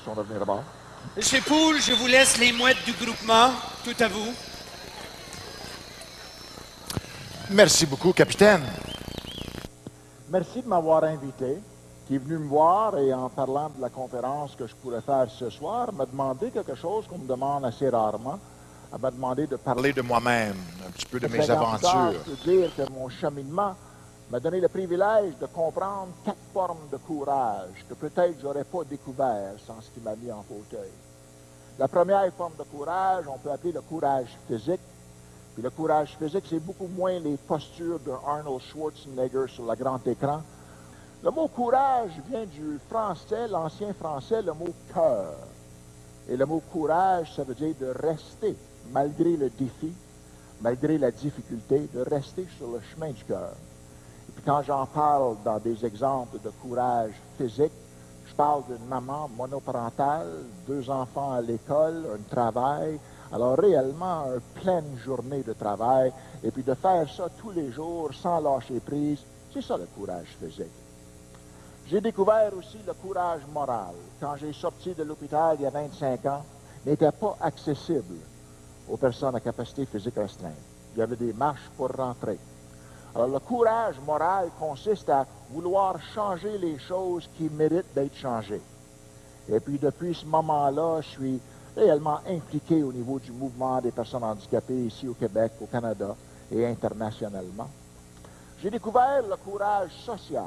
sont de venir à bord. Monsieur Poole, je vous laisse les mouettes du groupement. Tout à vous. Merci beaucoup, capitaine. Merci de m'avoir invité, qui est venu me voir et en parlant de la conférence que je pourrais faire ce soir, m'a demandé quelque chose qu'on me demande assez rarement. Elle m'a demandé de parler de moi-même, un petit peu de mes aventures. Je peux dire que mon cheminement m'a donné le privilège de comprendre 4 formes de courage que peut-être j'aurais pas découvert sans ce qui m'a mis en fauteuil. La première forme de courage, on peut appeler le courage physique. Puis le courage physique, c'est beaucoup moins les postures de Arnold Schwarzenegger sur le grand écran. Le mot courage vient du français, l'ancien français, le mot cœur. Et le mot courage, ça veut dire de rester, malgré le défi, malgré la difficulté, de rester sur le chemin du cœur. Et puis quand j'en parle dans des exemples de courage physique, je parle d'une maman monoparentale, 2 enfants à l'école, un travail. Alors réellement, une pleine journée de travail. Et puis de faire ça tous les jours sans lâcher prise, c'est ça le courage physique. J'ai découvert aussi le courage moral. Quand j'ai sorti de l'hôpital il y a 25 ans, n'était pas accessible aux personnes à capacité physique restreinte. Il y avait des marches pour rentrer. Alors, le courage moral consiste à vouloir changer les choses qui méritent d'être changées. Et puis, depuis ce moment-là, je suis réellement impliqué au niveau du mouvement des personnes handicapées ici au Québec, au Canada et internationalement. J'ai découvert le courage social.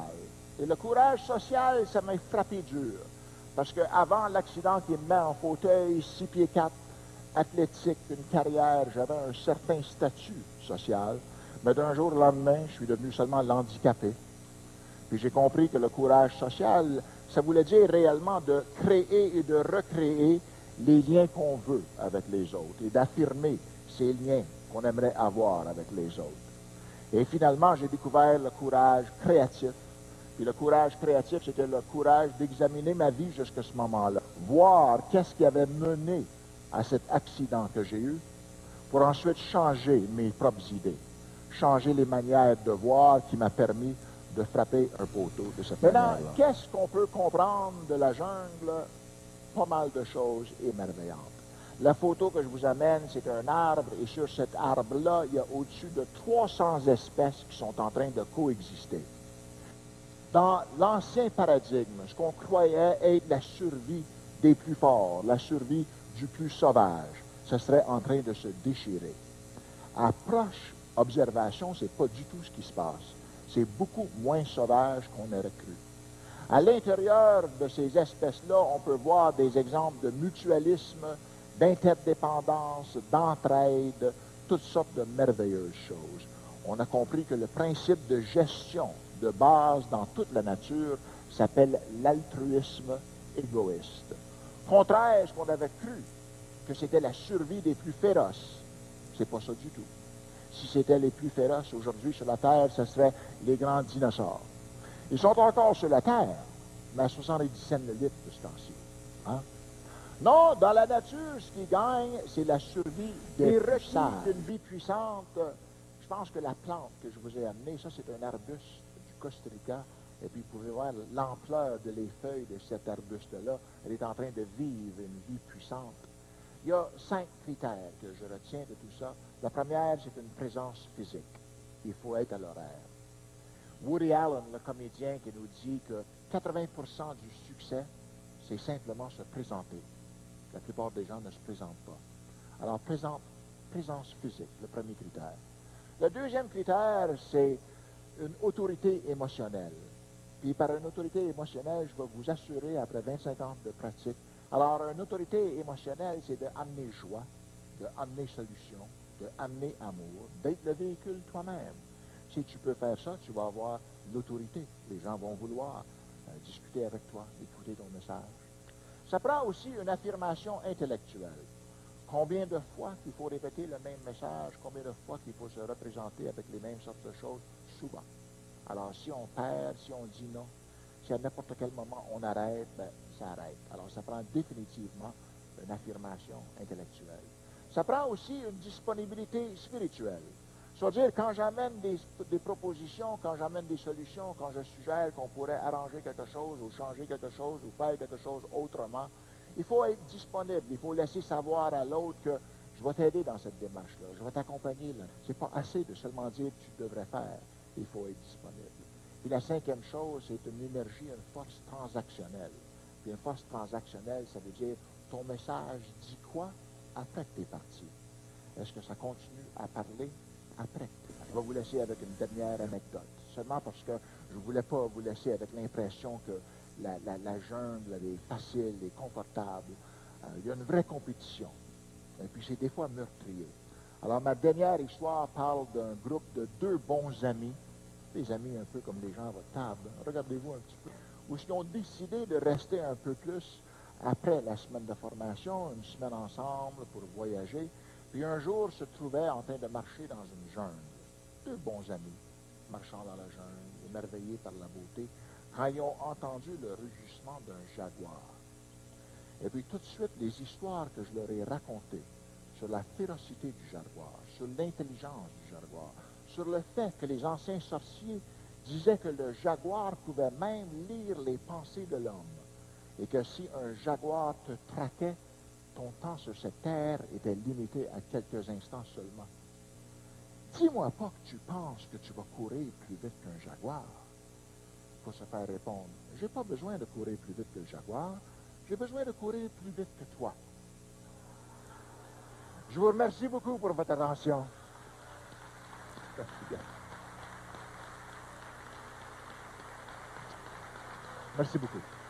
Et le courage social, ça m'a frappé dur. Parce qu'avant l'accident qui me met en fauteuil, 6 pieds 4, athlétique, une carrière, j'avais un certain statut social. Mais d'un jour au lendemain, je suis devenu seulement l'handicapé. Puis j'ai compris que le courage social, ça voulait dire réellement de créer et de recréer les liens qu'on veut avec les autres et d'affirmer ces liens qu'on aimerait avoir avec les autres. Et finalement, j'ai découvert le courage créatif. Puis le courage créatif, c'était le courage d'examiner ma vie jusqu'à ce moment-là. Voir qu'est-ce qui avait mené à cet accident que j'ai eu pour ensuite changer mes propres idées. Changer les manières de voir qui m'a permis de frapper un poteau de cette manière-là. Maintenant, qu'est-ce qu'on peut comprendre de la jungle? Pas mal de choses émerveillantes. La photo que je vous amène, c'est un arbre, et sur cet arbre-là, il y a au-dessus de 300 espèces qui sont en train de coexister. Dans l'ancien paradigme, ce qu'on croyait être la survie des plus forts, la survie du plus sauvage, ce serait en train de se déchirer. À proche observation, c'est pas du tout ce qui se passe. C'est beaucoup moins sauvage qu'on aurait cru. À l'intérieur de ces espèces-là, on peut voir des exemples de mutualisme, d'interdépendance, d'entraide, toutes sortes de merveilleuses choses. On a compris que le principe de gestion de base dans toute la nature s'appelle l'altruisme égoïste. Contraire à ce qu'on avait cru, que c'était la survie des plus féroces, c'est pas ça du tout. Si c'était les plus féroces aujourd'hui sur la Terre, ce serait les grands dinosaures. Ils sont encore sur la Terre, mais à 70 cents le litre de ce temps-ci. Hein? Non, dans la nature, ce qui gagne, c'est la survie des requis d'une vie puissante. Je pense que la plante que je vous ai amenée, ça c'est un arbuste du Costa Rica, et puis vous pouvez voir l'ampleur de les feuilles de cet arbuste-là. Elle est en train de vivre une vie puissante. Il y a 5 critères que je retiens de tout ça. La première, c'est une présence physique. Il faut être à l'horaire. Woody Allen, le comédien, qui nous dit que 80% du succès, c'est simplement se présenter. La plupart des gens ne se présentent pas. Alors, présence physique, le premier critère. Le deuxième critère, c'est une autorité émotionnelle. Puis par une autorité émotionnelle, je vais vous assurer, après 25 ans de pratique, alors une autorité émotionnelle, c'est d'amener joie, d'amener solution, d'amener amour, d'être le véhicule toi-même. Si tu peux faire ça, tu vas avoir l'autorité. Les gens vont vouloir discuter avec toi, écouter ton message. Ça prend aussi une affirmation intellectuelle. Combien de fois qu'il faut répéter le même message, combien de fois qu'il faut se représenter avec les mêmes sortes de choses, souvent. Alors, si on perd, si on dit non, si à n'importe quel moment on arrête, ben, ça arrête. Alors, ça prend définitivement une affirmation intellectuelle. Ça prend aussi une disponibilité spirituelle. C'est-à-dire, quand j'amène des propositions, quand j'amène des solutions, quand je suggère qu'on pourrait arranger quelque chose, ou changer quelque chose, ou faire quelque chose autrement, Il faut être disponible. Il faut laisser savoir à l'autre que je vais t'aider dans cette démarche-là. Je vais t'accompagner là. C'est pas assez de seulement dire que tu devrais faire. Il faut être disponible. Puis la cinquième chose, c'est une énergie, une force transactionnelle. Puis une force transactionnelle, ça veut dire ton message dit quoi après que tu es parti? Est-ce que ça continue à parler après? Je vais vous laisser avec une dernière anecdote. Seulement parce que je ne voulais pas vous laisser avec l'impression que la jungle elle est facile et confortable. Il y a une vraie compétition. Et puis c'est des fois meurtrier. Alors ma dernière histoire parle d'un groupe de deux bons amis, des amis un peu comme les gens à votre table. Regardez-vous un petit peu. Où ils ont décidé de rester un peu plus après la semaine de formation, une semaine ensemble pour voyager. Puis un jour se trouvaient en train de marcher dans une jungle. Deux bons amis marchant dans la jungle, émerveillés par la beauté, quand ils ont entendu le rugissement d'un jaguar. Et puis tout de suite, les histoires que je leur ai racontées sur la férocité du jaguar, sur l'intelligence du jaguar, sur le fait que les anciens sorciers disaient que le jaguar pouvait même lire les pensées de l'homme, et que si un jaguar te traquait, ton temps sur cette terre était limité à quelques instants seulement. Dis-moi pas que tu penses que tu vas courir plus vite qu'un jaguar. Il faut se faire répondre, j'ai pas besoin de courir plus vite que le jaguar, j'ai besoin de courir plus vite que toi. Je vous remercie beaucoup pour votre attention. Merci beaucoup.